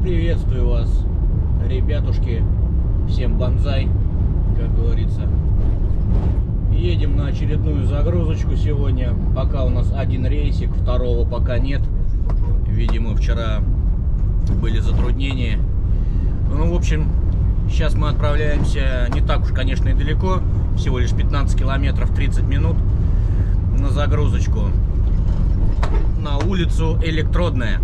Приветствую вас, ребятушки, всем банзай, как говорится. Едем на очередную загрузочку сегодня. Пока у нас один рейсик, второго пока нет. Видимо, вчера были затруднения. Ну, в общем, сейчас мы отправляемся не так уж, конечно, и далеко. Всего лишь 15 километров, 30 минут на загрузочку. На улицу Электродная.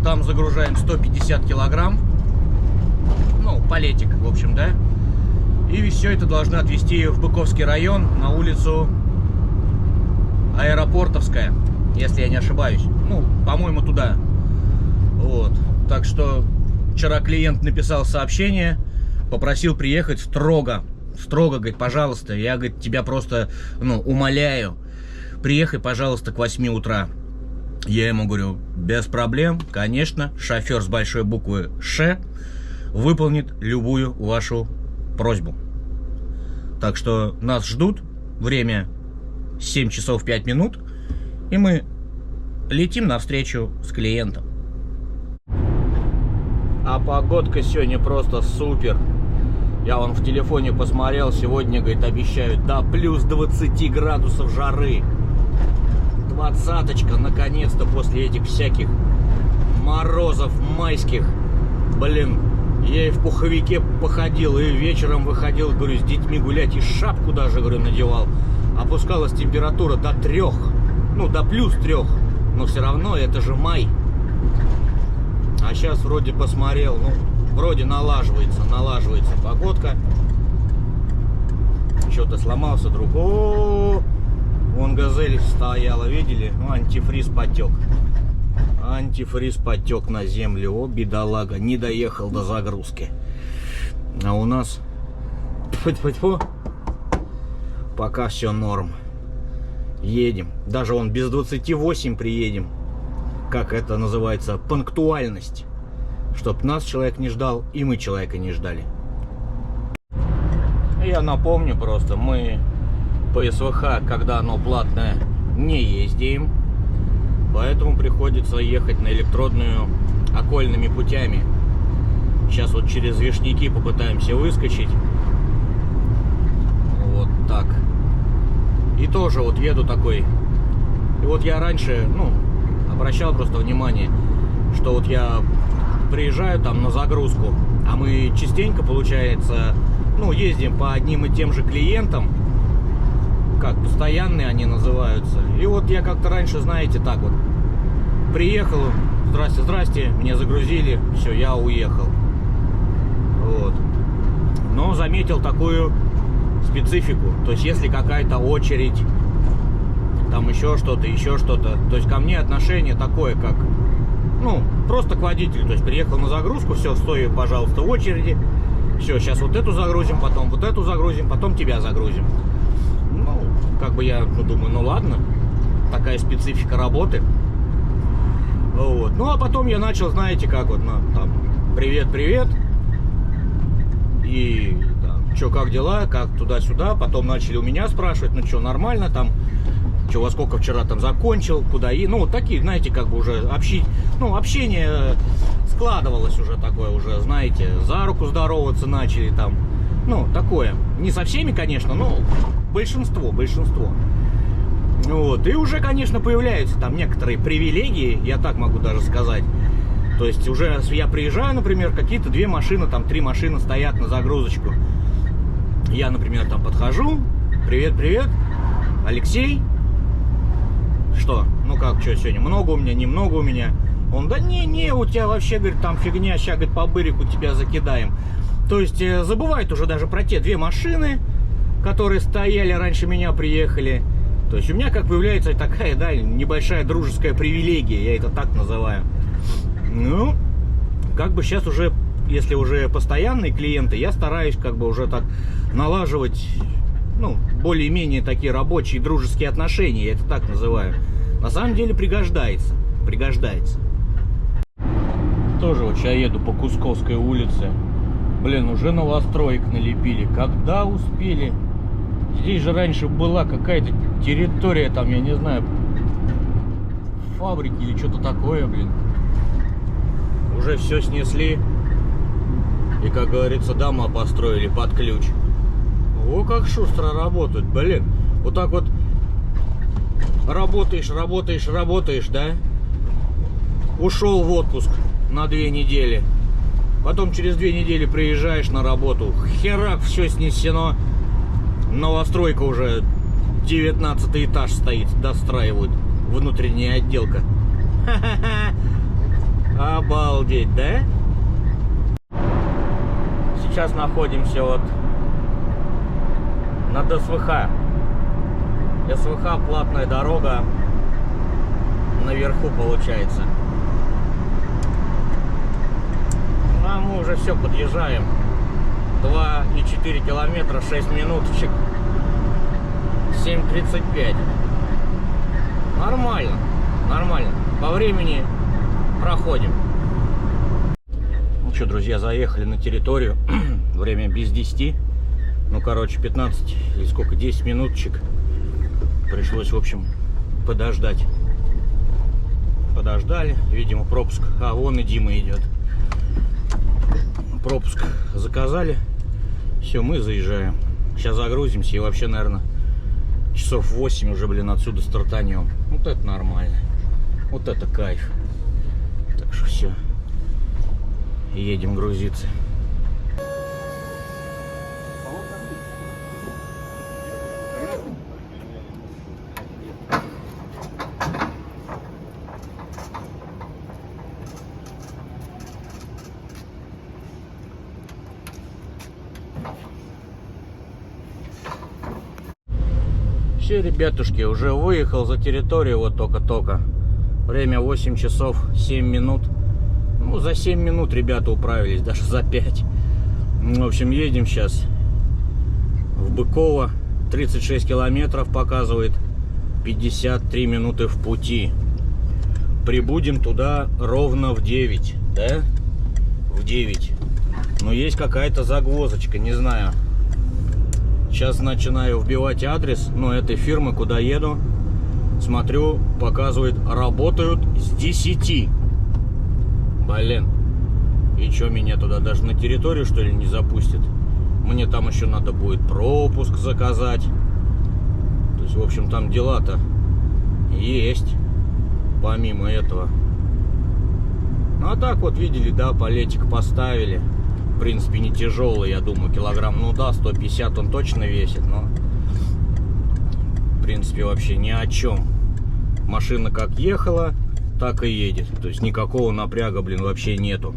Там загружаем 150 килограмм. Ну, палетик, в общем, да. И все это должны отвезти в Быковский район, на улицу Аэропортовская, если я не ошибаюсь. Ну, по-моему, туда. Вот. Так что вчера клиент написал сообщение, попросил приехать строго. Строго, говорит, пожалуйста, я, говорит, тебя просто, умоляю, приехай, пожалуйста, к 8 утра. Я ему говорю, без проблем, конечно, шофер с большой буквы «Ш» выполнит любую вашу просьбу. Так что нас ждут, время 7 часов 5 минут, и мы летим навстречу с клиентом. А погодка сегодня просто супер. Я вон в телефоне посмотрел, сегодня, говорит, обещают до плюс 20 градусов жары. Двадцаточка, наконец-то, после этих всяких морозов майских. Блин, я и в пуховике походил, и вечером выходил, говорю, с детьми гулять, и шапку даже, говорю, надевал. Опускалась температура до 3, до плюс 3, но все равно это же май. А сейчас вроде посмотрел, вроде налаживается погодка. Что-то сломался, друг. О-о-о! Вон газель стояла, видели? Антифриз потек. Антифриз потек на землю. О, бедолага, не доехал до загрузки. А у нас тьфу-тьфу-тьфу, пока все норм. Едем. Даже он без 28 приедем. Как это называется? Пунктуальность. Чтоб нас человек не ждал, и мы человека не ждали. Я напомню просто, мы по СВХ, когда оно платное, не ездим. Поэтому приходится ехать на Электродную окольными путями. Сейчас вот через Вишняки попытаемся выскочить. Вот так. И тоже вот еду такой. И вот я раньше, обращал просто внимание, что вот я приезжаю там на загрузку, а мы частенько, получается, ездим по одним и тем же клиентам, как постоянные они называются. И вот я как-то раньше, знаете, так вот приехал, здрасте, меня загрузили, все, я уехал. Вот. Но заметил такую специфику. То есть, если какая-то очередь, там еще что-то, то есть ко мне отношение такое, как, просто к водителю. То есть, приехал на загрузку, все, стой, пожалуйста, в очереди. Все, сейчас вот эту загрузим, потом вот эту загрузим, потом тебя загрузим. Как бы я думаю, ладно, такая специфика работы. Вот. А потом я начал, знаете, как вот, там, привет, и там, что, как дела, как туда-сюда. Потом начали у меня спрашивать, что, нормально там, что, во сколько вчера там закончил, куда и, вот такие, знаете, как бы уже общение складывалось уже такое, уже, знаете, за руку здороваться начали там, такое. Не со всеми, конечно, но большинство. Вот. И уже, конечно, появляются там некоторые привилегии, я так могу даже сказать. То есть уже я приезжаю, например, какие-то 2 машины, там 3 машины стоят на загрузочку. Я, например, там подхожу, привет, Алексей. Что? Что сегодня? Много у меня, немного у меня? Он, да не, у тебя вообще, говорит, там фигня, сейчас, говорит, по бырику тебя закидаем. То есть забывают уже даже про те 2 машины, которые стояли раньше меня, приехали. То есть у меня как появляется такая, небольшая дружеская привилегия, я это так называю. Как бы сейчас уже, если уже постоянные клиенты, я стараюсь как бы уже так налаживать, более-менее такие рабочие дружеские отношения, я это так называю. На самом деле пригождается. Тоже вот сейчас еду по Кусковской улице. Блин, уже новостроек налепили. Когда успели? Здесь же раньше была какая-то территория, там, я не знаю, фабрики или что-то такое, блин. Уже уже все снесли. И, как говорится, дома построили под ключ. О, как шустро работают, блин. Вот так вот работаешь, да? Ушел в отпуск на 2 недели. Потом через 2 недели приезжаешь на работу. Херак, все снесено. Новостройка уже 19 этаж стоит. Достраивают. Внутренняя отделка. Обалдеть, да? Сейчас находимся вот на СВХ. СВХ платная дорога. Наверху получается. А мы уже все подъезжаем. 2,4 километра, 6 минуточек. 7:35. Нормально. Нормально. По времени проходим. Ну что, друзья, заехали на территорию. Время без 10. Ну, короче, 15 или сколько, 10 минуточек. Пришлось, в общем, подождать. Подождали. Видимо, пропуск. А, вон и Дима идет. Пропуск заказали. Все, мы заезжаем. Сейчас загрузимся и вообще, наверное, часов 8 уже, блин, отсюда стартанем. Вот это нормально. Вот это кайф. Так что все. Едем грузиться. Все, ребятушки, уже выехал за территорию, вот только-только. Время 8 часов 7 минут. Ну, за 7 минут ребята управились, даже за 5. В общем, едем сейчас в Быково. 36 километров показывает. 53 минуты в пути. Прибудем туда ровно в 9, да? В 9. Но есть какая-то загвоздочка, не знаю. Сейчас начинаю вбивать адрес, ну, этой фирмы, куда еду. Смотрю, показывает, работают с 10. Блин. И что, меня туда даже на территорию, что ли, не запустят? Мне там еще надо будет пропуск заказать. То есть, в общем, там дела-то есть. Помимо этого. Ну, а так вот, видели, да, палетик поставили. В принципе, не тяжелый, я думаю, килограмм, ну да, 150 он точно весит, но в принципе вообще ни о чем. Машина как ехала, так и едет. То есть никакого напряга, блин, вообще нету.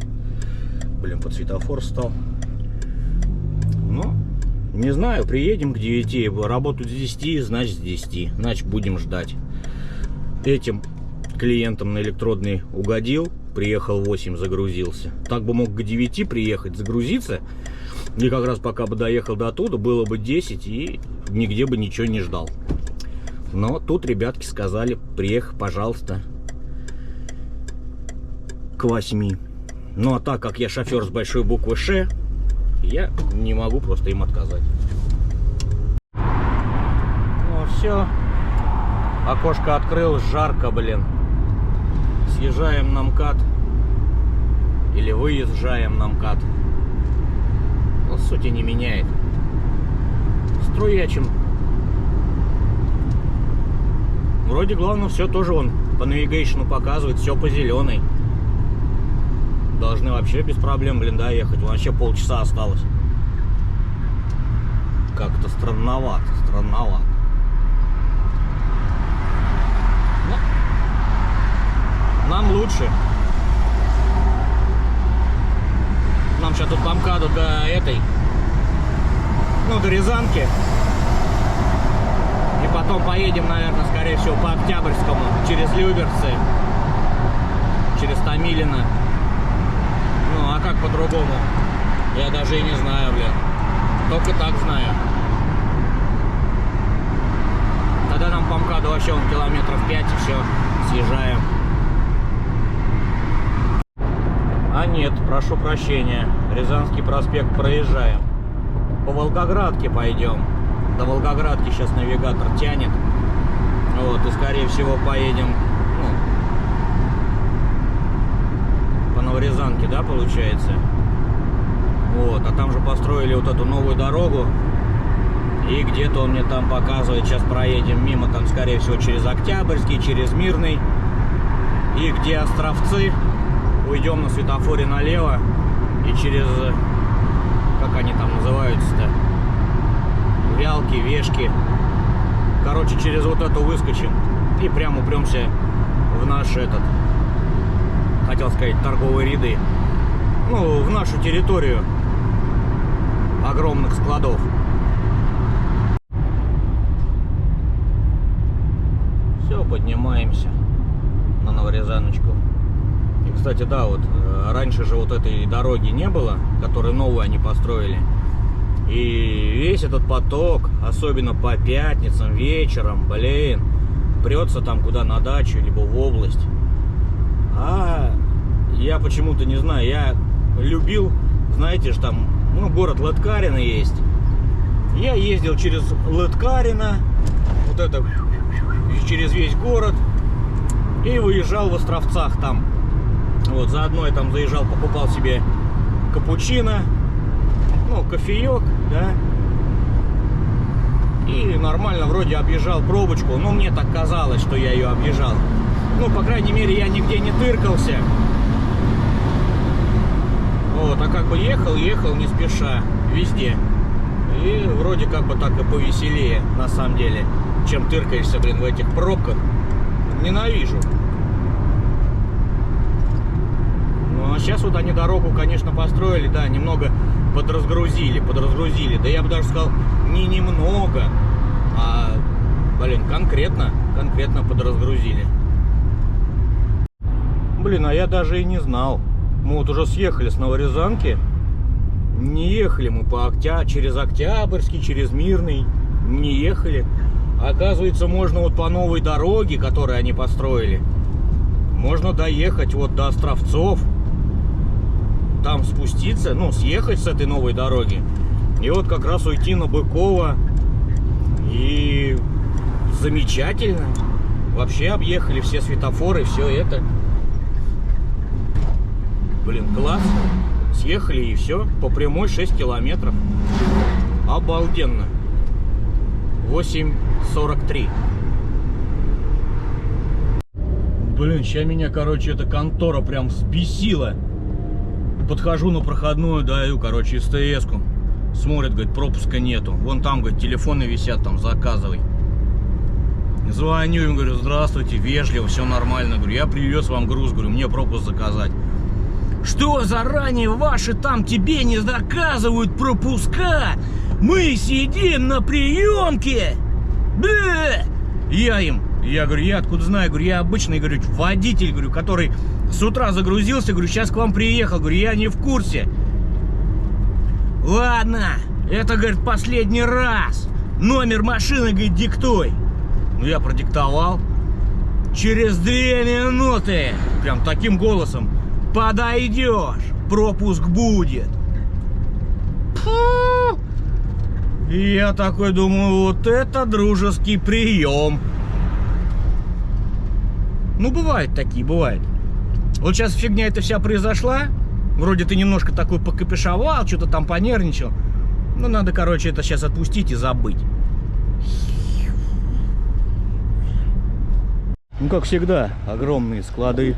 Блин, под светофор стал. Ну, не знаю, приедем к 9, работают с 10, значит с 10, значит будем ждать. Этим клиентам на электродный угодил. Приехал в 8, загрузился. Так бы мог к 9 приехать, загрузиться. И как раз пока бы доехал до туда, было бы 10 и нигде бы ничего не ждал. Но тут ребятки сказали, приехай, пожалуйста, к 8. Ну а так как я шофер с большой буквы Ш, я не могу просто им отказать. Ну все. Окошко открыл, жарко, блин. Съезжаем на МКАД. Или выезжаем на МКАД. По сути не меняет. Струячим. Вроде главное все тоже он по навигейшну показывает. Все по зеленой. Должны вообще без проблем, блин, доехать. Вообще полчаса осталось. Как-то странновато. Странновато. Нам лучше. Нам сейчас тут по МКАДу до этой, ну, до Рязанки. И потом поедем, наверное, скорее всего, по Октябрьскому, через Люберцы, через Томилино. Ну, а как по-другому? Я даже и не знаю, блин. Только так знаю. Тогда нам по МКАДу вообще он километров 5 и все, съезжаем. А нет, прошу прощения, Рязанский проспект проезжаем. По Волгоградке пойдем. До Волгоградки сейчас навигатор тянет. Вот, и скорее всего поедем, ну, Новорязанке, да, получается. Вот, а там же построили вот эту новую дорогу. И где-то он мне там показывает, сейчас проедем мимо, там, скорее всего, через Октябрьский, через Мирный. И где Островцы, уйдем на светофоре налево. И через, как они там называются-то, Вялки, Вешки. Короче, через вот эту выскочим. И прямо упремся в наш хотел сказать, торговые ряды. Ну, в нашу территорию огромных складов. Все, поднимаемся на Новорязаночку. И, кстати, да, вот раньше же вот этой дороги не было, которую новую они построили. И весь этот поток, особенно по пятницам, вечером, блин, прется там куда на дачу, либо в область. А я почему-то не знаю, я любил, знаете же, там, ну, город Лыткарино есть. Я ездил через Лыткарино, вот это, через весь город, и выезжал в Островцах там. Вот, заодно я там заезжал, покупал себе капучино, ну, кофеек, да. И нормально вроде объезжал пробочку, но мне так казалось, что я ее объезжал. Ну, по крайней мере, я нигде не тыркался. Вот, а как бы ехал не спеша, везде. И вроде как бы так и повеселее, на самом деле, чем тыркаешься, блин, в этих пробках. Ненавижу. Ну, а сейчас вот они дорогу, конечно, построили, да, немного подразгрузили. Да я бы даже сказал, не немного, а, блин, конкретно подразгрузили. Блин, а я даже и не знал. Мы вот уже съехали с Новорязанки. Не ехали мы через Октябрьский, через Мирный. Не ехали. Оказывается, можно вот по новой дороге, которую они построили, можно доехать вот до Островцов. Там спуститься, ну, съехать с этой новой дороги. И вот как раз уйти на Быкова. И замечательно. Вообще объехали все светофоры, все это. Блин, класс. Съехали и все. По прямой 6 километров. Обалденно. 8:43. Блин, сейчас меня, короче, эта контора прям взбесила. Подхожу на проходную, даю, короче, СТС-ку. Смотрит, говорит, пропуска нету. Вон там, говорит, телефоны висят, там, заказывай. Звоню им, говорю, здравствуйте, вежливо, все нормально. Говорю, я привез вам груз, говорю, мне пропуск заказать. Что заранее ваши там тебе не заказывают пропуска? Мы сидим на приемке. Да! Я говорю, я откуда знаю, говорю, я обычный, говорю, водитель, говорю, который с утра загрузился, говорю, сейчас к вам приехал, говорю, я не в курсе. Ладно, это, говорит, последний раз. Номер машины, говорит, диктуй. Ну, я продиктовал. Через 2 минуты, прям таким голосом, подойдешь, пропуск будет. Фу. И я такой думаю, вот это дружеский прием. Ну, бывают такие, бывает. Вот сейчас фигня эта вся произошла. Вроде ты немножко такой покопешевал, что-то там понервничал. Ну, надо, короче, это сейчас отпустить и забыть. Ну, как всегда, огромные склады.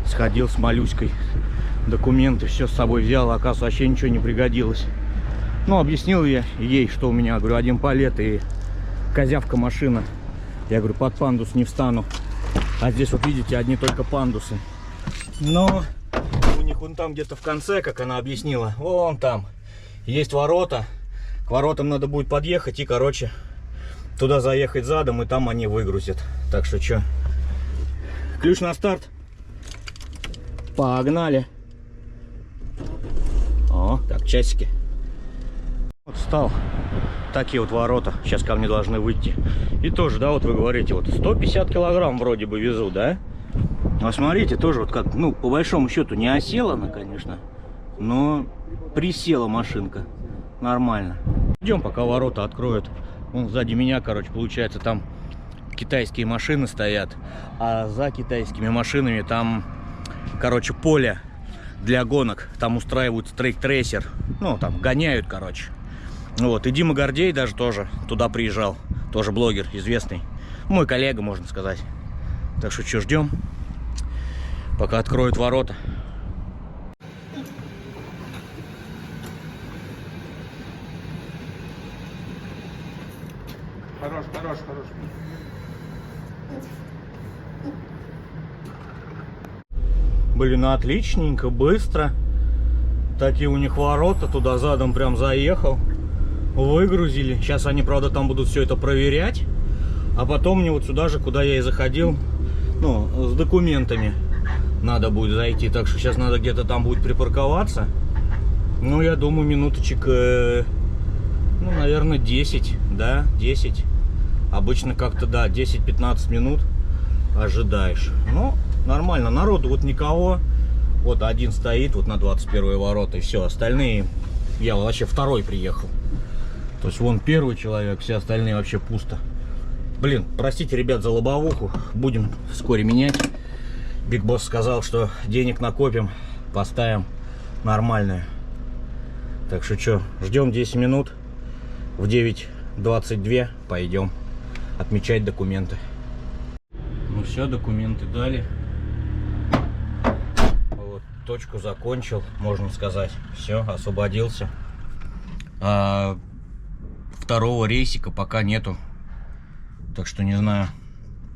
Сходил с Малюськой. Документы все с собой взял. Оказывается, вообще ничего не пригодилось. Ну, объяснил я ей, что у меня, говорю, один палет и козявка машина. Я говорю, под пандус не встану. А здесь, вот видите, одни только пандусы. Но у них вон там где-то в конце, как она объяснила, вон там есть ворота. К воротам надо будет подъехать и, короче, туда заехать задом, и там они выгрузят. Так что, что? Ключ на старт. Погнали. О, так, часики. Вот встал. Такие вот ворота. Сейчас ко мне должны выйти. И тоже, да, вот вы говорите, вот 150 килограмм вроде бы везу, да? А смотрите, тоже вот как, ну, по большому счету не осела она, конечно, но присела машинка. Нормально. Идем, пока ворота откроют. Вон сзади меня, короче, получается, там китайские машины стоят. А за китайскими машинами там короче, поле для гонок. Там устраивают трек-трейсер. Ну, там гоняют, короче. Вот. И Дима Гордей даже тоже туда приезжал. Тоже блогер известный. Мой коллега, можно сказать. Так что что, ждем, пока откроют ворота. Хорош. Блин, отличненько, быстро. Такие у них ворота, туда задом прям заехал. Выгрузили. Сейчас они, правда, там будут все это проверять. А потом мне вот сюда же, куда я и заходил, ну, с документами надо будет зайти. Так что сейчас надо где-то там будет припарковаться. Ну, я думаю, минуточек, ну, наверное, 10, да, 10. Обычно как-то, да, 10-15 минут ожидаешь. Ну, нормально. Народу вот никого. Вот один стоит вот на 21 ворота, и все. Остальные, я вообще второй приехал. То есть вон первый человек, все остальные вообще пусто. Блин, простите, ребят, за лобовуху. Будем вскоре менять. Биг Босс сказал, что денег накопим, поставим нормальную. Так что что, ждем 10 минут. В 9:22 пойдем отмечать документы. Ну все, документы дали. Вот, точку закончил, можно сказать. Все, освободился. А второго рейсика пока нету. Так что не знаю,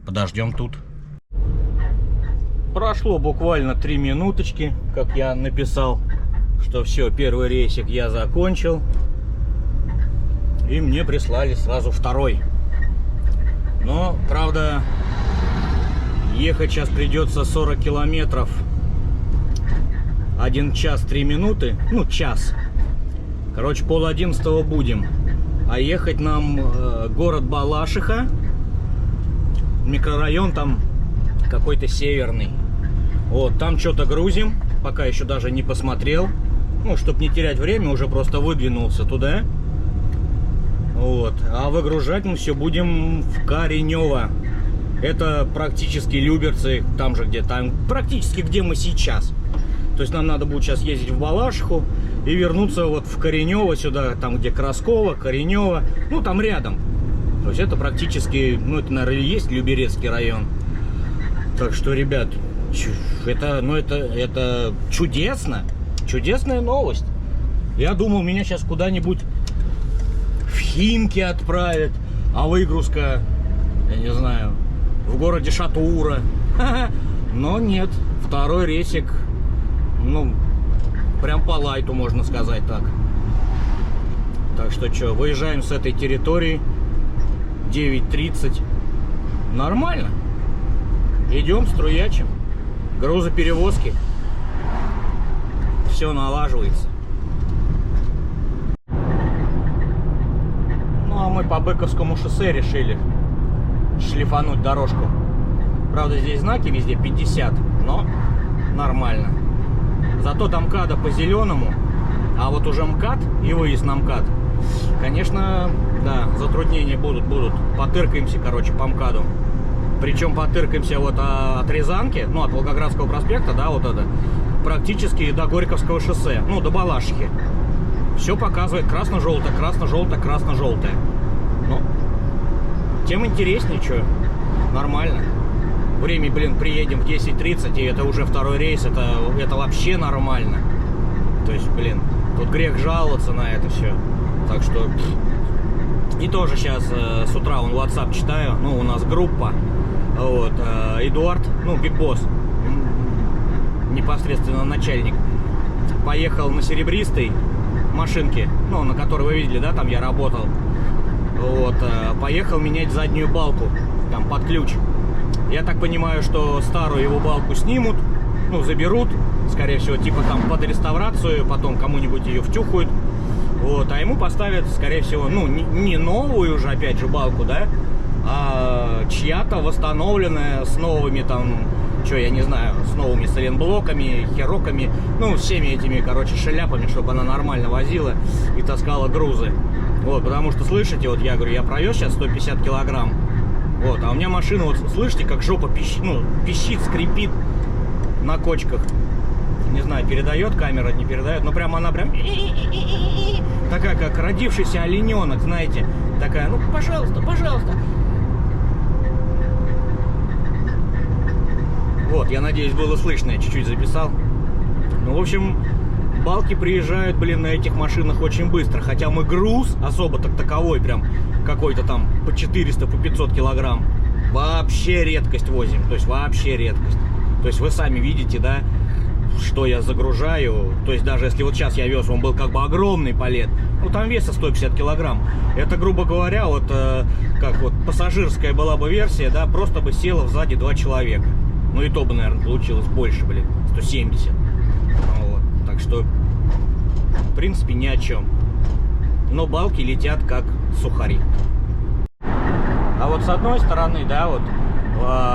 подождем тут. Прошло буквально 3 минуточки, как я написал, что все, первый рейсик я закончил. И мне прислали сразу второй. Но, правда, ехать сейчас придется 40 километров. 1 час 3 минуты. Ну, час. Короче, 10:30 будем. А ехать нам город Балашиха. Микрорайон там какой-то северный. Вот, там что-то грузим. Пока еще даже не посмотрел. Ну, чтобы не терять время, уже просто выдвинулся туда. Вот. А выгружать мы все будем в Коренево. Это практически Люберцы, там же где, там практически где мы сейчас. То есть нам надо будет сейчас ездить в Балашиху и вернуться вот в Коренево сюда, там где Красково, Коренево, ну там рядом. То есть это практически, ну это, наверное, и есть Люберецкий район. Так что, ребят, это чудесно, чудесная новость. Я думал, меня сейчас куда-нибудь в Химки отправят, а выгрузка, я не знаю, в городе Шатура. Но нет, второй рейсик, ну, прям по лайту, можно сказать так. Так что что, выезжаем с этой территории. 9:30. Нормально. Идем, струячим. Грузоперевозки. Все налаживается. Ну, а мы по Быковскому шоссе решили шлифануть дорожку. Правда, здесь знаки везде 50, но нормально. Зато до МКАДа по зеленому, а вот уже МКАД и выезд на МКАД, конечно, да, затруднения будут. Потыркаемся, короче, по МКАДу. Причем потыркаемся вот от Рязанки, ну, от Волгоградского проспекта, да, вот это, практически до Горьковского шоссе, ну, до Балашихи. Все показывает красно-желтое, красно-желтое, красно-желтое. Ну, тем интереснее, что, нормально. Время, блин, приедем в 10:30, и это уже второй рейс, это вообще нормально. То есть, блин, тут грех жаловаться на это все. Так что, и тоже сейчас с утра вон WhatsApp читаю, ну, у нас группа, вот, Эдуард, ну, Биг Босс, непосредственно начальник, поехал на серебристой машинке, ну, на которой вы видели, да, там я работал, вот, поехал менять заднюю балку, там, под ключ. Я так понимаю, что старую его балку снимут, ну, заберут, скорее всего, типа там под реставрацию, потом кому-нибудь ее втюхают, вот, а ему поставят, скорее всего, ну, не новую уже, опять же, балку, да, а чья-то восстановленная с новыми там, что, я не знаю, с новыми сайлентблоками, хероками, ну, всеми этими, короче, шляпами, чтобы она нормально возила и таскала грузы. Вот, потому что, слышите, вот я говорю, я провез сейчас 150 килограмм, вот, а у меня машина, вот, слышите, как жопа пищит, ну, пищит, скрипит. на кочках. Не знаю, передает камера, не передает, но прям она прям такая, как родившийся олененок, знаете. Такая, ну, пожалуйста, пожалуйста. Вот, я надеюсь, было слышно, я чуть-чуть записал. Ну, в общем, балки приезжают, блин, на этих машинах очень быстро. Хотя мы груз особо так таковой, прям какой-то там по 400, по 500 килограмм. Вообще редкость возим, то есть вообще редкость. То есть вы сами видите, да, что я загружаю. То есть даже если вот сейчас я вез, он был как бы огромный палет. Ну, там веса 150 килограмм. Это, грубо говоря, вот как вот пассажирская была бы версия, да, просто бы села сзади 2 человека. Ну и то бы, наверное, получилось больше, блин, 170. Вот. Так что, в принципе, ни о чем. Но балки летят как сухари. А вот с одной стороны, да, вот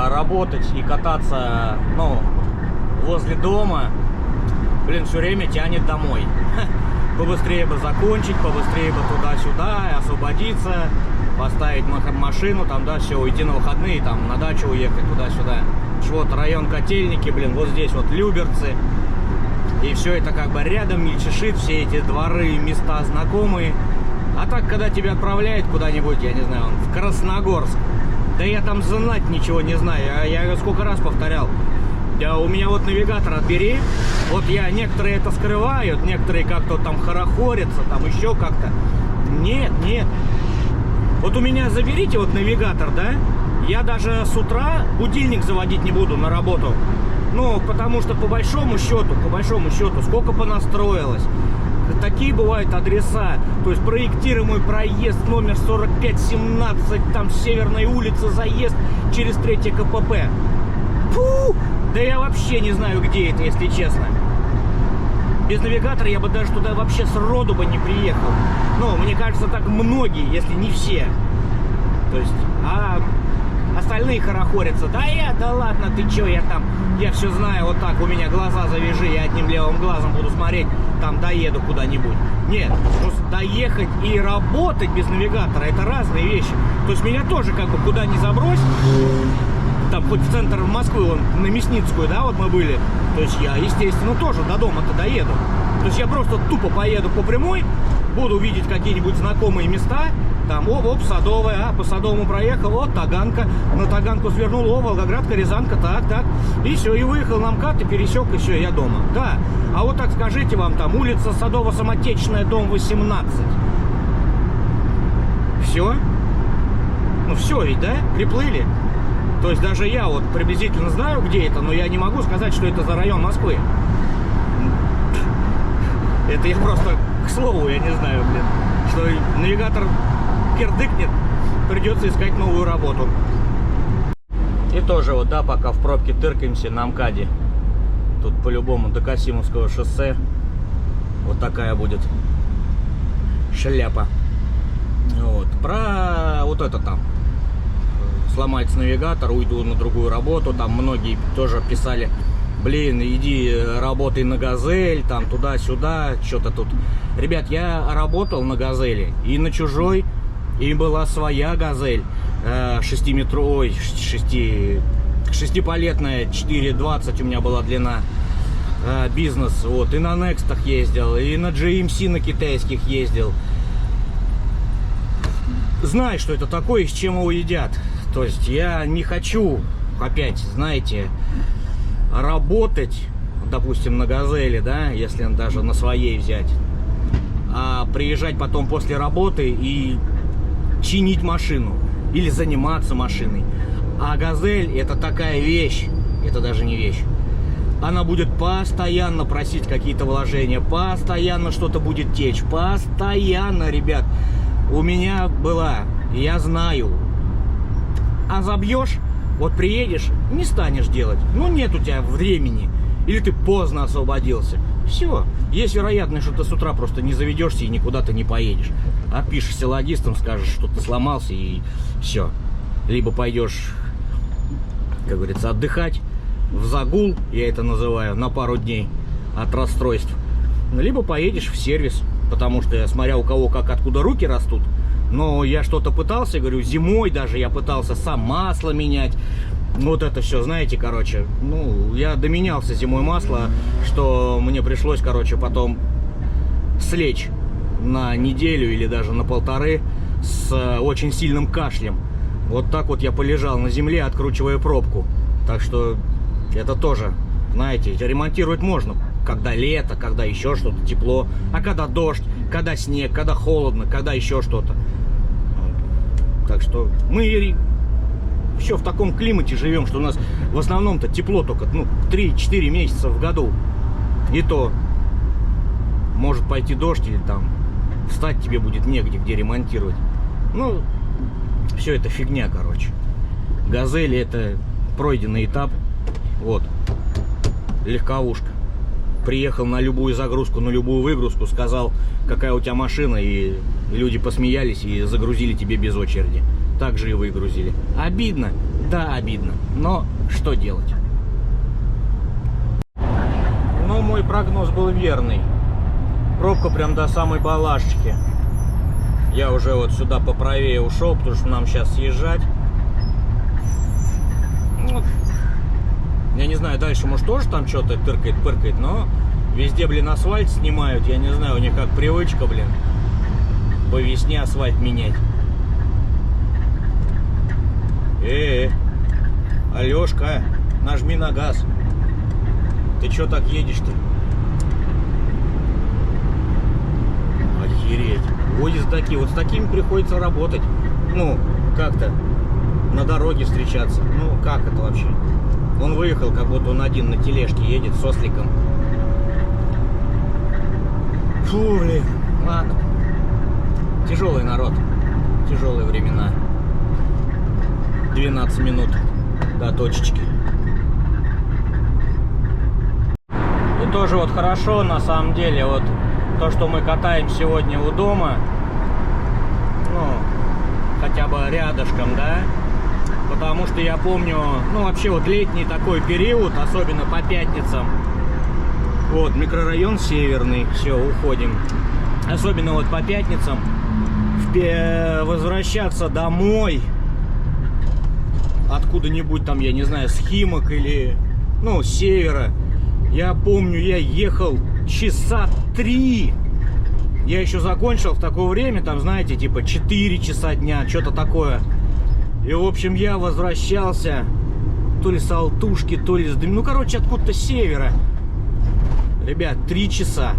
работать и кататься, ну, возле дома, блин, все время тянет домой. Побыстрее бы закончить, побыстрее бы туда-сюда, освободиться, поставить машину, там, да, все, уйти на выходные, там, на дачу уехать, туда-сюда. Вот район Котельники, блин, вот здесь вот Люберцы. И все это как бы рядом, мельчешит, все эти дворы, места знакомые. А так, когда тебя отправляют куда-нибудь, я не знаю, в Красногорск, да я там знать ничего не знаю. Я сколько раз повторял. У меня вот навигатор отбери. Вот некоторые это скрывают, некоторые как-то там хорохорятся, там еще как-то. Нет, нет. Вот у меня заберите вот навигатор, да? Я даже с утра будильник заводить не буду на работу. Ну, потому что по большому счету, сколько понастроилось. Такие бывают адреса. То есть проектируемый проезд номер 4517, там с Северной улицы заезд через 3 КПП. Фу! Да я вообще не знаю, где это, если честно. Без навигатора я бы даже туда вообще сроду бы не приехал. Ну, мне кажется, так многие, если не все. То есть, остальные хорохорятся. Да ладно, ты чё, я все знаю, вот так, у меня глаза завяжи, я одним левым глазом буду смотреть, там доеду куда-нибудь. Нет, доехать и работать без навигатора, это разные вещи. То есть меня тоже как бы куда ни забрось, там хоть в центр Москвы, вон, на Мясницкую, да, вот мы были, то есть я, естественно, тоже до дома-то доеду. То есть я просто тупо поеду по прямой, буду видеть какие-нибудь знакомые места, там, оп, Садовая, по Садовому проехал, вот Таганка, на Таганку свернул, Волгоградка, Рязанка, так, и все, и выехал на МКАД, и пересек, и все, я дома. Да, а вот так скажите вам, там, улица Садово-Самотечная, дом 18. Все? Ну все ведь, да? Приплыли? То есть даже я вот приблизительно знаю, где это, но я не могу сказать, что это за район Москвы. Это я просто, к слову, я не знаю, блин, что навигатор пердыкнет, придется искать новую работу. И тоже вот, да, пока в пробке тыркаемся на МКАДе. Тут по-любому до Касимовского шоссе вот такая будет шляпа. Вот. Про вот это там. Сломается навигатор, уйду на другую работу. Там многие тоже писали: блин, иди работай на Газель, там туда-сюда, что-то тут. Ребят, я работал на Газели и на чужой, и была своя Газель 6-палетная, 4,20 у меня была длина, бизнес, вот, и на Некстах ездил, и на GMC на китайских ездил. Знаю, что это такое и с чем его едят. То есть я не хочу опять, знаете, работать, допустим, на Газели, да, если даже на своей взять, а приезжать потом после работы и чинить машину или заниматься машиной. А Газель — это такая вещь, это даже не вещь. Она будет постоянно просить какие-то вложения, постоянно что-то будет течь, постоянно, ребят. У меня была, я знаю. А забьешь, вот приедешь, не станешь делать. Ну, нет у тебя времени. Или ты поздно освободился. Все. Есть вероятность, что ты с утра просто не заведешься и никуда ты не поедешь. Отпишешься логистам, скажешь, что ты сломался, и все. Либо пойдешь, как говорится, отдыхать в загул, я это называю, на пару дней от расстройств. Либо поедешь в сервис, потому что, смотря у кого как откуда руки растут, но я что-то пытался, говорю, зимой даже я пытался сам масло менять, Вот это все, знаете, короче, ну, я доменялся зимой масла, что мне пришлось, короче, потом слечь на неделю или даже на 1,5 с очень сильным кашлем. Вот так вот я полежал на земле, откручивая пробку. Так что это тоже, знаете, ремонтировать можно, когда лето, когда еще что-то, тепло, а когда дождь, когда снег, когда холодно, когда еще что-то. Так что мы еще в таком климате живем, что у нас в основном-то тепло только, ну, 3-4 месяца в году. И то может пойти дождь или там встать тебе будет негде, где ремонтировать. Ну, все это фигня, короче. Газели — это пройденный этап. Вот, легковушка. Приехал на любую загрузку, на любую выгрузку, сказал, какая у тебя машина, и люди посмеялись и загрузили тебе без очереди. Так же и выгрузили. Обидно? Да, обидно. Но что делать? Но мой прогноз был верный. Пробка прям до самой Балашихи. Я уже вот сюда поправее ушел, потому что нам сейчас съезжать. Ну, я не знаю, дальше может тоже там что-то тыркает-пыркает, но везде, блин, асфальт снимают. Я не знаю, у них как привычка, блин, по весне асфальт менять. Алешка, нажми на газ. Ты чё так едешь-то? Охереть. Вот с такими приходится работать. Ну, как-то на дороге встречаться. Ну, как это вообще? Он выехал, как будто он один на тележке едет с осликом. Фу, блин. Ладно. Тяжелый народ. Тяжелые времена. 12 минут до точечки. И тоже вот хорошо, на самом деле, вот то, что мы катаем сегодня у дома, ну, хотя бы рядышком, да, потому что я помню, ну, вообще вот летний такой период, особенно по пятницам, вот, микрорайон Северный, все, уходим, особенно вот по пятницам, возвращаться домой, откуда-нибудь там, я не знаю, с Химок или, ну, с севера. Я помню, я ехал часа 3. Я еще закончил в такое время, там, знаете, типа 4 часа дня, что-то такое. И, в общем, я возвращался то ли с Алтушки, то ли с... Ну, короче, откуда-то с севера. Ребят, 3 часа.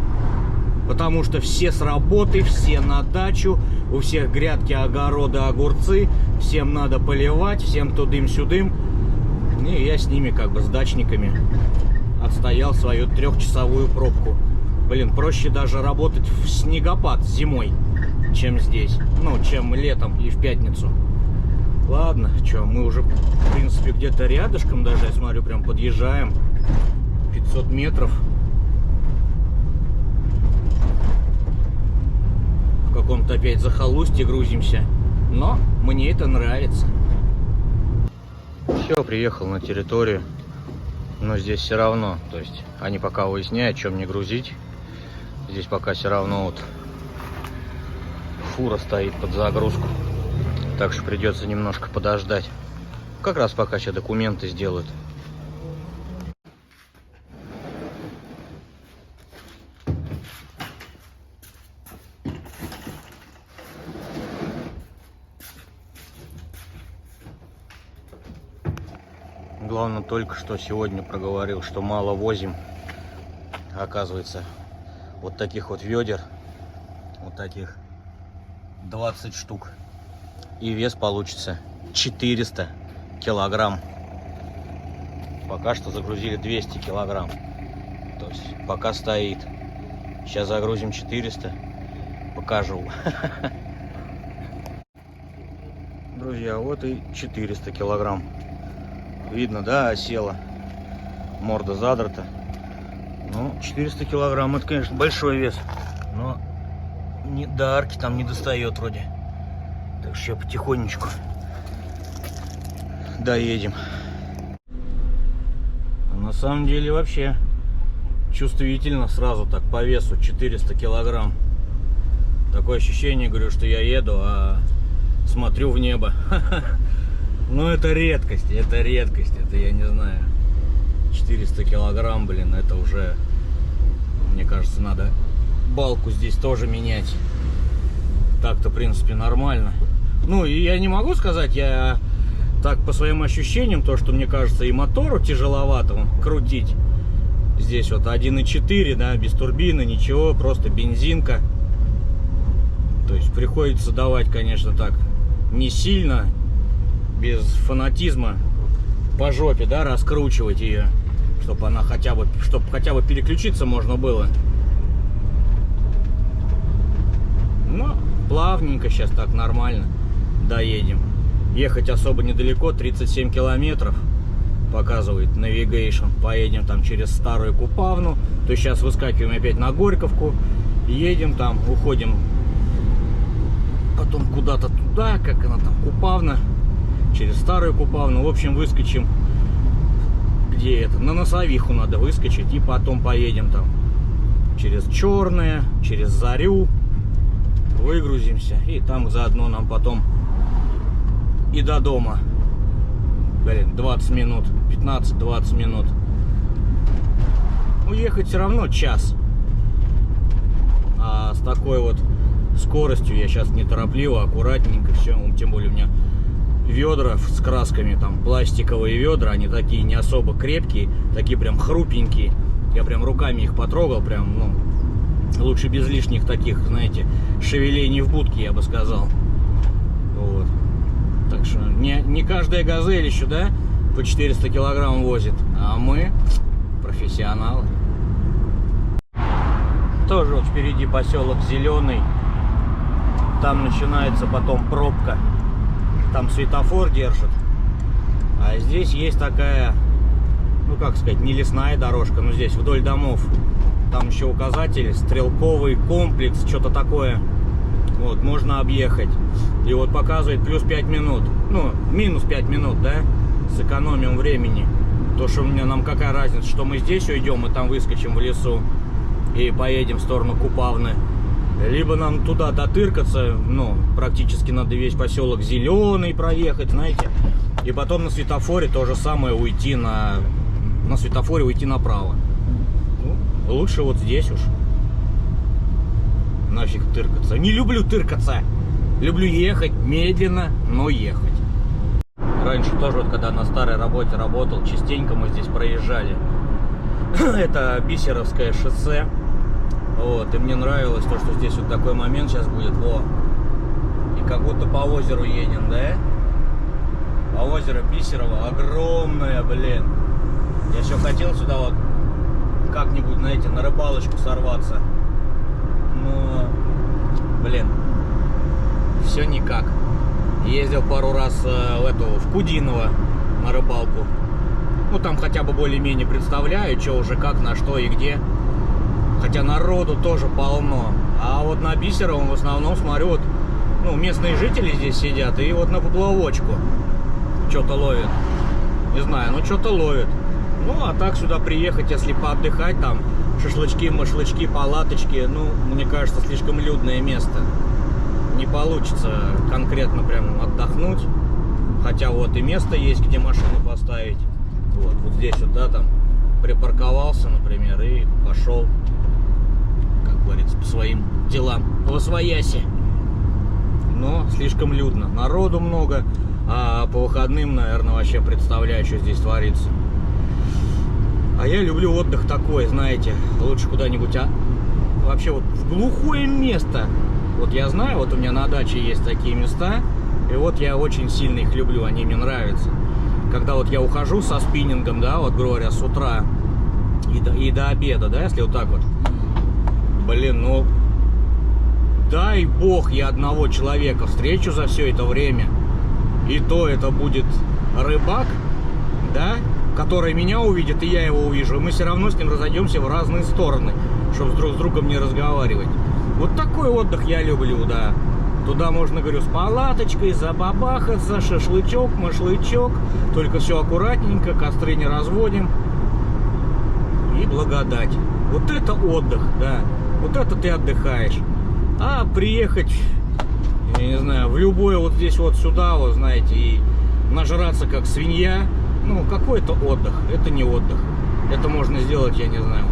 Потому что все с работы, все на дачу, у всех грядки, огороды, огурцы, всем надо поливать, всем тудым-сюдым. И я с ними, как бы, с дачниками, отстоял свою 3-часовую пробку. Блин, проще даже работать в снегопад зимой, чем здесь. Ну, чем летом и в пятницу. Ладно, что, мы уже, в принципе, где-то рядышком даже, я смотрю, прям подъезжаем. 500 метров. В каком-то опять захолустье грузимся, но мне это нравится. Все, приехал на территорию, но здесь все равно, то есть они пока выясняют, чем мне грузить. Здесь пока все равно вот фура стоит под загрузку, так что придется немножко подождать. Как раз пока все документы сделают. Главное, только что сегодня проговорил, что мало возим. Оказывается, вот таких вот ведер, вот таких 20 штук. И вес получится 400 килограмм. Пока что загрузили 200 килограмм. То есть пока стоит. Сейчас загрузим 400. Покажу. Друзья, вот и 400 килограмм. Видно, да, осела. Морда задрата. Ну, 400 килограмм, это, конечно, большой вес. Но не, до арки там не достает вроде. Так что потихонечку доедем. А на самом деле вообще чувствительно сразу так по весу 400 килограмм. Такое ощущение, говорю, что я еду, а смотрю в небо. Ну это редкость, это я не знаю. 400 килограмм, блин, это уже, мне кажется, надо балку здесь тоже менять. Так-то, в принципе, нормально. Ну, и я не могу сказать, я так по своим ощущениям, то, что мне кажется, и мотору тяжеловато крутить. Здесь вот 1.4, да, без турбины, ничего, просто бензинка. То есть приходится давать, конечно, так, не сильно, без фанатизма, по жопе, да, раскручивать ее, чтобы она хотя бы переключиться можно было. Но плавненько сейчас так нормально доедем. Ехать особо недалеко, 37 километров показывает Navigation. Поедем там через Старую Купавну. То есть сейчас выскакиваем опять на Горьковку, едем там, уходим потом куда-то туда, как она там, Купавна, через Старую Купавну. В общем, выскочим, где это, на Носовиху надо выскочить, и потом поедем там через Черное, через Зарю, выгрузимся, и там заодно нам потом и до дома. Блин, 20 минут, 15-20 минут. Уехать все равно час. А с такой вот скоростью я сейчас неторопливо, аккуратненько все. Тем более у меня ведра с красками, там пластиковые ведра, они такие не особо крепкие, такие прям хрупенькие. Я прям руками их потрогал, прям, ну, лучше без лишних таких, знаете, шевелений в будке, я бы сказал. Вот. Так что не каждая газель еще, да, по 400 килограмм возит, а мы профессионалы. Тоже вот впереди поселок Зеленый. Там начинается потом пробка. Там светофор держит. А здесь есть такая, ну как сказать, не лесная дорожка, но здесь вдоль домов. Там еще указатель, стрелковый комплекс, что-то такое. Вот, можно объехать. И вот показывает плюс 5 минут. Ну, минус 5 минут, да? Сэкономим времени. То, что нам какая разница, что мы здесь уйдем и там выскочим в лесу и поедем в сторону Купавны. Либо нам туда дотыркаться, ну, практически надо весь поселок Зеленый проехать, знаете. И потом на светофоре то же самое уйти на светофоре уйти направо. Ну, лучше вот здесь уж. Нафиг тыркаться. Не люблю тыркаться. Люблю ехать медленно, но ехать. Раньше тоже, вот, когда на старой работе работал, частенько мы здесь проезжали. Это Бисеровское шоссе. Вот, и мне нравилось то, что здесь вот такой момент сейчас будет. Во. И как будто по озеру едем, да? А озеро Бисерово огромное, блин. Я все хотел сюда вот как-нибудь, знаете, на рыбалочку сорваться. Но, блин, все никак. Ездил пару раз в Кудиново на рыбалку. Ну, там хотя бы более-менее представляю, что уже как, на что и где. Хотя народу тоже полно. А вот на Бисеровом в основном смотрю, вот, ну, местные жители здесь сидят и вот на поплавочку что-то ловят. Не знаю, ну что-то ловят. Ну, а так сюда приехать, если поотдыхать, там, шашлычки, машлычки, палаточки, ну, мне кажется, слишком людное место. Не получится конкретно прям отдохнуть. Хотя вот и место есть, где машину поставить. Вот здесь вот, да, там, припарковался, например, и пошел, как говорится, по своим делам, восвояси. Но слишком людно. Народу много, а по выходным, наверное, вообще представляю, что здесь творится. А я люблю отдых такой, знаете, лучше куда-нибудь, вообще вот в глухое место. Вот я знаю, вот у меня на даче есть такие места, и вот я очень сильно их люблю, они мне нравятся. Когда вот я ухожу со спиннингом, да, вот, говоря, с утра и до обеда, да, если вот так вот. Блин, ну, дай бог я одного человека встречу за все это время, и то это будет рыбак, да, который меня увидит, и я его увижу, и мы все равно с ним разойдемся в разные стороны, чтобы друг с другом не разговаривать. Вот такой отдых я люблю, да. Туда можно, говорю, с палаточкой, забабахаться, шашлычок, машлычок. Только все аккуратненько, костры не разводим. И благодать. Вот это отдых, да. Вот это ты отдыхаешь. А приехать, я не знаю, в любое вот здесь вот сюда, вот знаете, и нажраться как свинья. Ну, какой-то отдых. Это не отдых. Это можно сделать, я не знаю,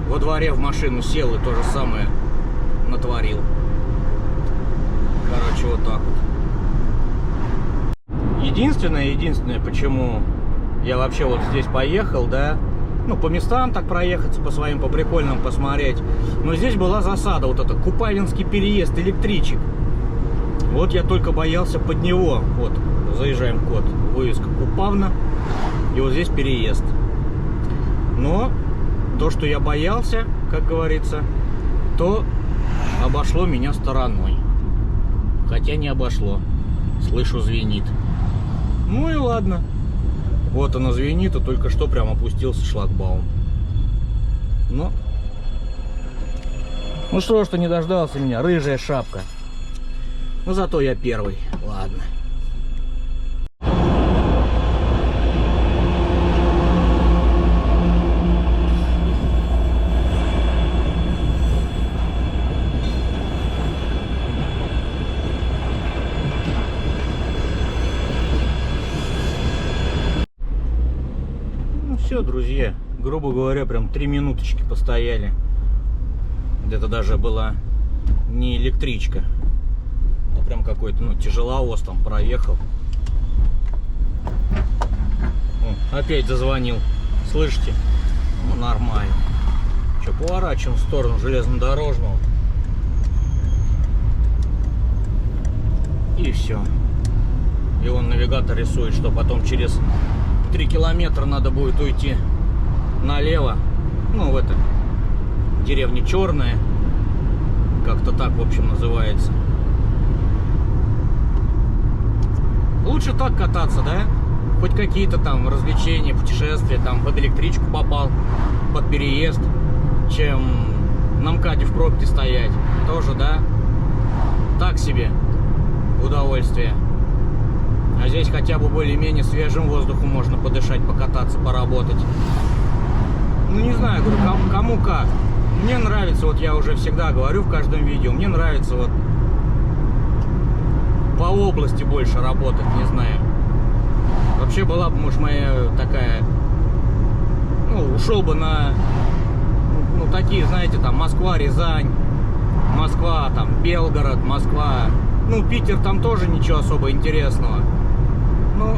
во дворе в машину сел и то же самое натворил. Короче, вот так вот. Единственное, почему я вообще вот здесь поехал, да, ну, по местам так проехаться, по своим, по прикольным посмотреть. Но здесь была засада, вот это Купавинский переезд, электричек. Вот я только боялся под него. Вот, заезжаем в код, вывеска Купавна, и вот здесь переезд. Но то, что я боялся, как говорится, то обошло меня стороной. Хотя не обошло. Слышу, звенит. Ну и ладно. Вот оно звенит, и только что прям опустился шлагбаум. Ну что ж ты не дождался меня, рыжая шапка. Но зато я первый. Ладно. Все, друзья, грубо говоря, прям 3 минуточки постояли. Это даже была не электричка, а прям какой-то, ну, тяжеловоз там проехал. О, опять зазвонил. Слышите? Ну, нормально. Что, поворачиваем в сторону железнодорожного. И все. И он навигатор рисует, что потом через 3 километра надо будет уйти налево. Ну, в это деревня Черная. Как-то так, в общем, называется. Лучше так кататься, да? Хоть какие-то там развлечения, путешествия, там под электричку попал, под переезд, чем на МКАДе в пробке стоять. Тоже, да? Так себе удовольствие. А здесь хотя бы более-менее свежим воздухом можно подышать, покататься, поработать. Ну, не знаю, говорю, кому как. Мне нравится, вот я уже всегда говорю в каждом видео, мне нравится вот по области больше работать, не знаю. Вообще была бы, может, моя такая, ну, ушел бы на, ну, такие, знаете, там, Москва, Рязань, Москва, там, Белгород, Москва. Ну, Питер, там тоже ничего особо интересного. Ну,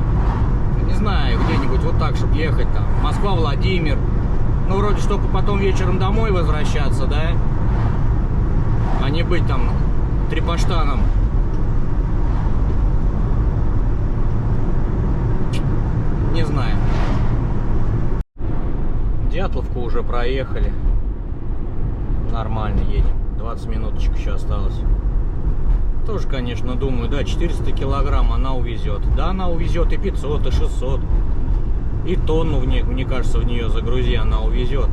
не знаю, где-нибудь вот так, чтобы ехать там. Москва, Владимир. Ну, вроде, чтобы потом вечером домой возвращаться, да? А не быть там трепаштаном. Не знаю. Дятловку уже проехали. Нормально едем. 20 минуточек еще осталось. Тоже, конечно, думаю, да, 400 килограмм она увезет. Да, она увезет и 500, и 600. И тонну, мне кажется, в нее загрузи, она увезет.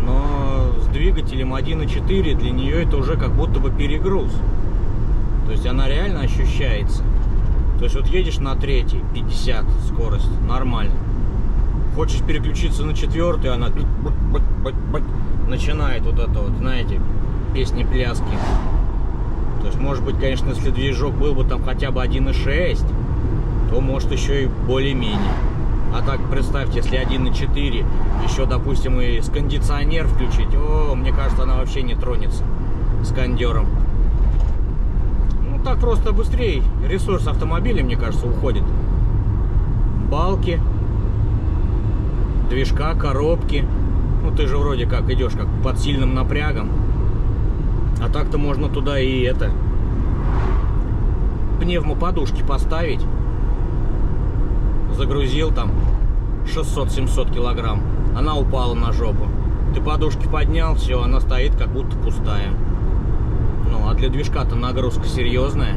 Но с двигателем 1.4 для нее это уже как будто бы перегруз. То есть она реально ощущается. То есть вот едешь на 3-й, 50 скорость, нормально. Хочешь переключиться на 4-й, она начинает вот это вот, знаете, песни-пляски. То есть, может быть, конечно, если движок был бы там хотя бы 1.6, то может еще и более-менее. А так, представьте, если 1.4, еще, допустим, и с кондиционер включить, о, мне кажется, она вообще не тронется с кондером. Ну, так просто быстрее ресурс автомобиля, мне кажется, уходит. Балки, движка, коробки. Ну, ты же вроде как идешь как под сильным напрягом. А так-то можно туда и это, пневмоподушки поставить. Загрузил там 600-700 килограмм. Она упала на жопу. Ты подушки поднял, все, она стоит как будто пустая. Ну, а для движка-то нагрузка серьезная.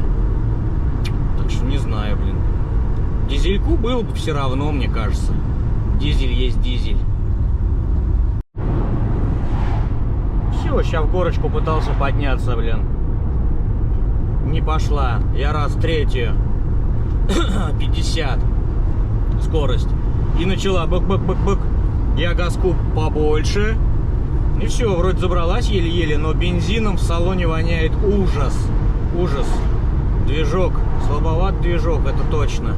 Так что не знаю, блин. Дизельку было бы все равно, мне кажется. Дизель есть дизель. Все, сейчас в горочку пытался подняться, блин. Не пошла. Я раз третью 50 скорость. И начала бык-бык-бык-бык. Я газку побольше. И все, вроде забралась еле-еле, но бензином в салоне воняет ужас. Ужас. Движок. Слабоват движок, это точно.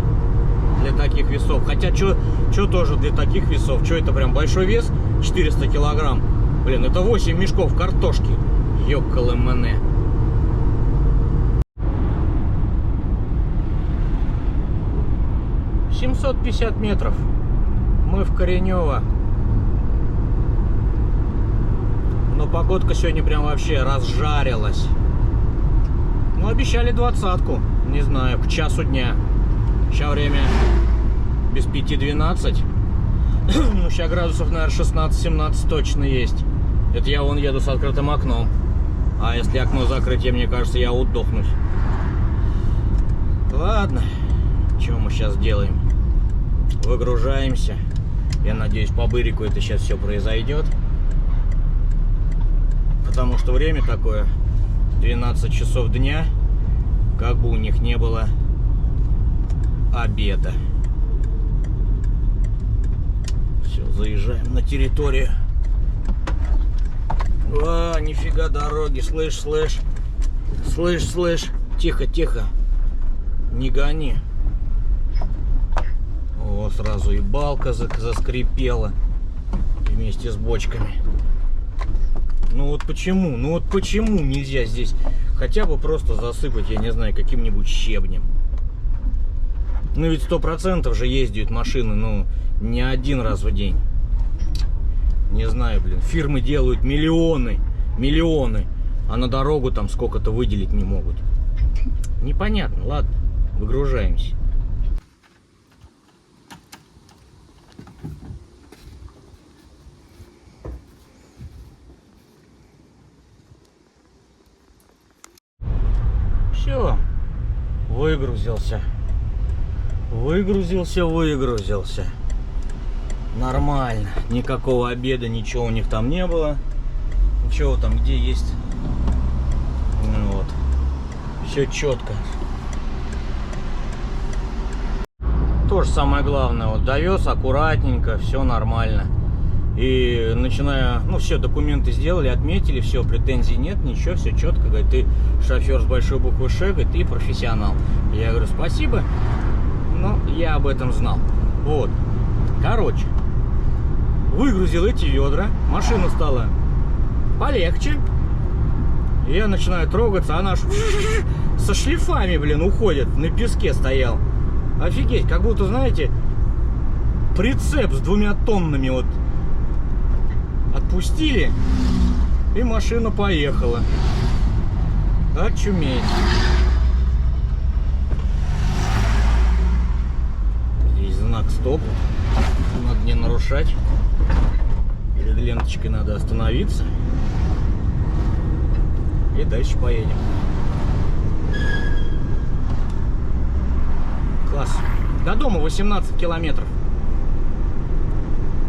для таких весов. Хотя, что тоже для таких весов? Что это прям большой вес? 400 килограмм. Блин, это 8 мешков картошки. Ёккалэмэне. — 750 метров. Мы в Коренево. Но погодка сегодня прям вообще разжарилась. Ну, обещали 20-ку. Не знаю, к часу дня. Сейчас время без 5:12. Ну, сейчас градусов, наверное, 16-17 точно есть. Это я вон еду с открытым окном. А если окно закрыть, мне кажется, я удохнусь. Ладно. Что мы сейчас делаем? Выгружаемся. Я надеюсь, по Бырику это сейчас все произойдет. Потому что время такое 12 часов дня. Как бы у них не было обеда. Все, заезжаем на территорию. А, нифига дороги. Слышь. Тихо. Не гони. О, сразу и балка заскрипела вместе с бочками. Ну вот почему нельзя здесь хотя бы просто засыпать, я не знаю, каким-нибудь щебнем? Ну ведь 100% же ездят машины, ну, не один раз в день. Не знаю, блин, фирмы делают миллионы, а на дорогу там сколько-то выделить не могут. Непонятно, ладно, выгружаемся. Все, выгрузился. Нормально. Никакого обеда, ничего у них там не было. Ничего там, где есть. Вот. Все четко. Тоже самое главное. Вот довез аккуратненько, все нормально. И начиная, ну все, документы сделали, отметили, все, претензий нет, ничего, все четко. Говорит, ты шофер с большой буквы Ш, говорит, ты профессионал. Я говорю, спасибо, но я об этом знал. Вот, короче, выгрузил эти ведра, машина стала полегче. И я начинаю трогаться, она со шлифами, блин, уходит, на песке стоял. Офигеть, как будто, знаете, прицеп с 2 тоннами вот отпустили, и машина поехала. Очуметь. Здесь знак стоп. Надо не нарушать. Перед ленточкой надо остановиться. И дальше поедем. Класс. До дома 18 километров.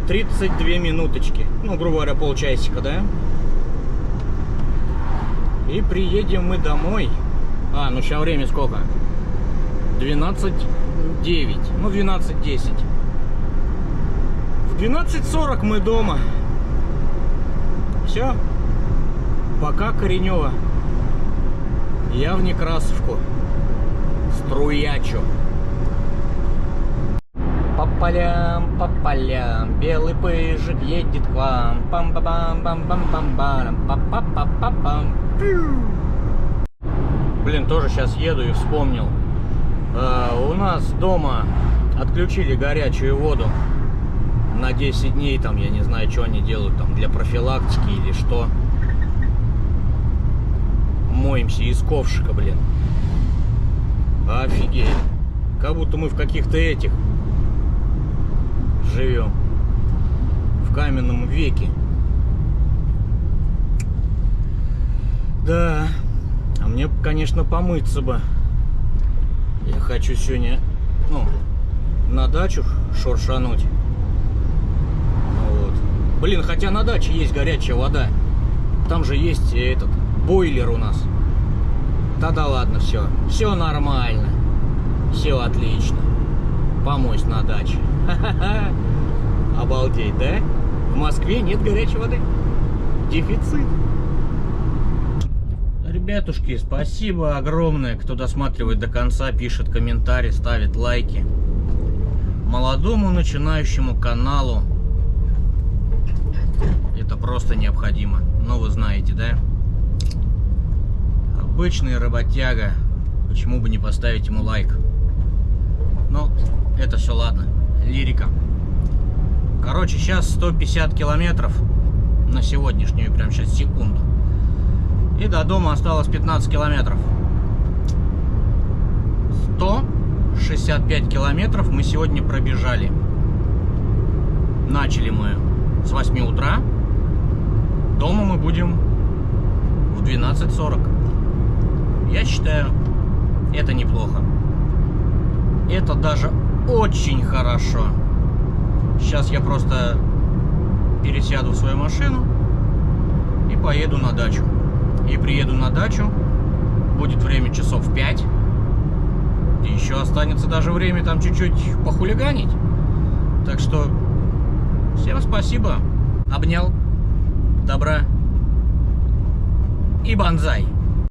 32 минуточки. Ну, грубо говоря, полчасика, да? И приедем мы домой. А, ну сейчас время сколько? 12:09. Ну, 12:10. В 12:40 мы дома. Все. Пока, Коренево. Я в Некрасовку. Струячу. По полям, белый пыжик едет к вам. Пам-пам-пам-пам-пам-пам-пам. Па-па-па-па-пам. Блин, тоже сейчас еду и вспомнил. У нас дома отключили горячую воду на 10 дней. Там, я не знаю, что они делают, там, для профилактики или что. Моемся из ковшика, блин. Офигеть. Как будто мы в каких-то этих живем, в каменном веке. Да, а мне, конечно, помыться бы. Я хочу сегодня, ну, на дачу шуршануть. Вот. Блин, хотя на даче есть горячая вода. Там же есть этот бойлер у нас. Да ладно, все нормально, все отлично. Помочь на даче. Ха-ха-ха. Обалдеть, да? В Москве нет горячей воды. Дефицит. Ребятушки, спасибо огромное, кто досматривает до конца, пишет комментарии, ставит лайки. молодому начинающему каналу это просто необходимо. Ну, вы знаете, да? Обычный работяга. Почему бы не поставить ему лайк? Ну, это все ладно. Лирика. Короче, сейчас 150 километров на сегодняшнюю, прям сейчас секунду. И до дома осталось 15 километров. 165 километров мы сегодня пробежали. Начали мы с 8 утра. Дома мы будем в 12:40. Я считаю, это неплохо. Это даже очень хорошо. Сейчас я просто пересяду в свою машину и поеду на дачу. И приеду на дачу. Будет время часов 5. И еще останется даже время там чуть-чуть похулиганить. Так что всем спасибо. Обнял. Добра. И банзай.